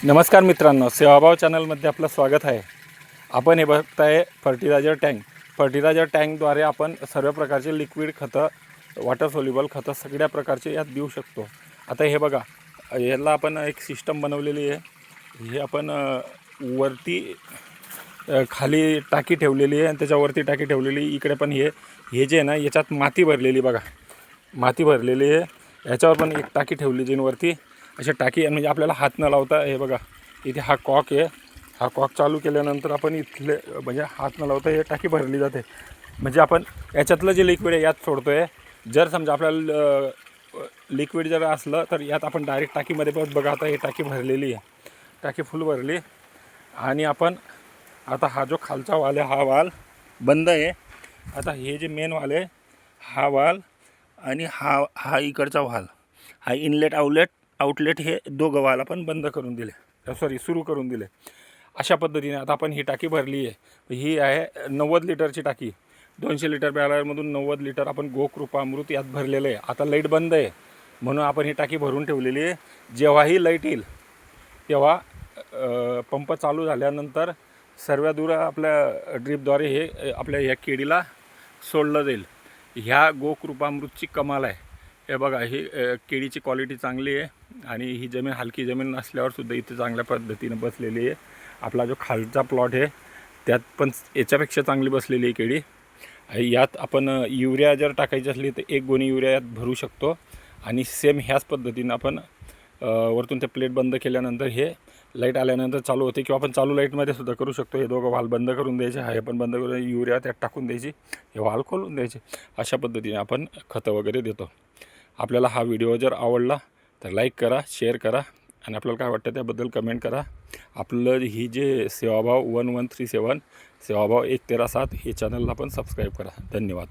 नमस्कार मित्रांनो, सेवाभाव चॅनलमध्ये आपलं स्वागत आहे। आपण हे बघताय फर्टिलायझर टँकद्वारे आपण सर्व प्रकारचे लिक्विड खतं, वॉटर सोल्युबल खतं सगळ्या प्रकारचे यात देऊ शकतो। आता हे बघा, याला आपण एक सिस्टम बनवलेली आहे। हे आपण वरती खाली टाकी ठेवलेली आहे आणि त्याच्यावरती टाकी ठेवलेली। इकडे पण हे जे आहे ना, याच्यात माती भरलेली बघा, माती भरलेली आहे। याच्यावर पण एक टाकी ठेवली जिनवरती अशी टाकी, म्हणजे आपल्याला हात न लावता हे बघा इथे हा कॉक आहे। हा कॉक चालू केल्यानंतर आपण इथले म्हणजे हात न लावता हे टाकी भरली जाते। म्हणजे आपण याच्यातलं जे लिक्विड आहे यात सोडतोय। जर समजा आपल्याला लिक्विड जर असलं तर यात आपण डायरेक्ट टाकीमध्ये पण बघा, आता ही टाकी भरलेली आहे, टाकी फुल भरली। आणि आपण आता हा जो खालचा वाल आहे हा वाल बंद आहे। आता हे जे मेन वाल आहे हा वाल आणि हा इकडचा वाल, हा इनलेट आउटलेट हे दोघं वाल आपण बंद करून दिले, सुरू करून दिले। अशा पद्धतीने आता आपण ही टाकी भरली आहे। ही आहे 90 लिटरची टाकी। 200 लिटर बॅलरमधून 90 लिटर आपण गोकृपामृत यात भरलेलं आहे। आता लाईट बंद आहे म्हणून आपण ही टाकी भरून ठेवलेली आहे। जेव्हाही लाईट येईल तेव्हा पंप चालू झाल्यानंतर सर्व दूर आपल्या ड्रीपद्वारे हे आपल्या ह्या केळीला सोडलं जाईल। ह्या गोकृपामृतची कमाल आहे। हे बघा, ही केळीची क्वालिटी चांगली आहे आणि ही जमीन हलकी जमीन नसल्यावर सुद्धा इथे चांगल्या पद्धतीने बसलेली आहे। आपला जो खालचा प्लॉट आहे त्यात पण याच्यापेक्षा चांगली बसलेली आहे केळी। यात आपण युरिया जर टाकायची असली तर 1 गोणी युरिया यात भरू शकतो। आणि सेम ह्याच पद्धतीनं आपण वरतून ते प्लेट बंद केल्यानंतर हे लाईट आल्यानंतर चालू होते, किंवा आपण चालू लाईटमध्ये सुद्धा करू शकतो। हे दोघं वाल बंद करून द्यायचे, हे पण बंद करून युरिया त्यात टाकून द्यायची, हे वाल खोलून द्यायचे। अशा पद्धतीने आपण खतं वगैरे देतो। आपल्याला हा व्हिडिओ जर आवडला तर लाईक करा, शेअर करा आणि आपल्याला काय वाटतं त्याबद्दल कमेंट करा। आपलं ही जे सेवाभाव 1137 सेवाभाव 113 7 हे चॅनलला पण सबस्क्राईब करा। धन्यवाद।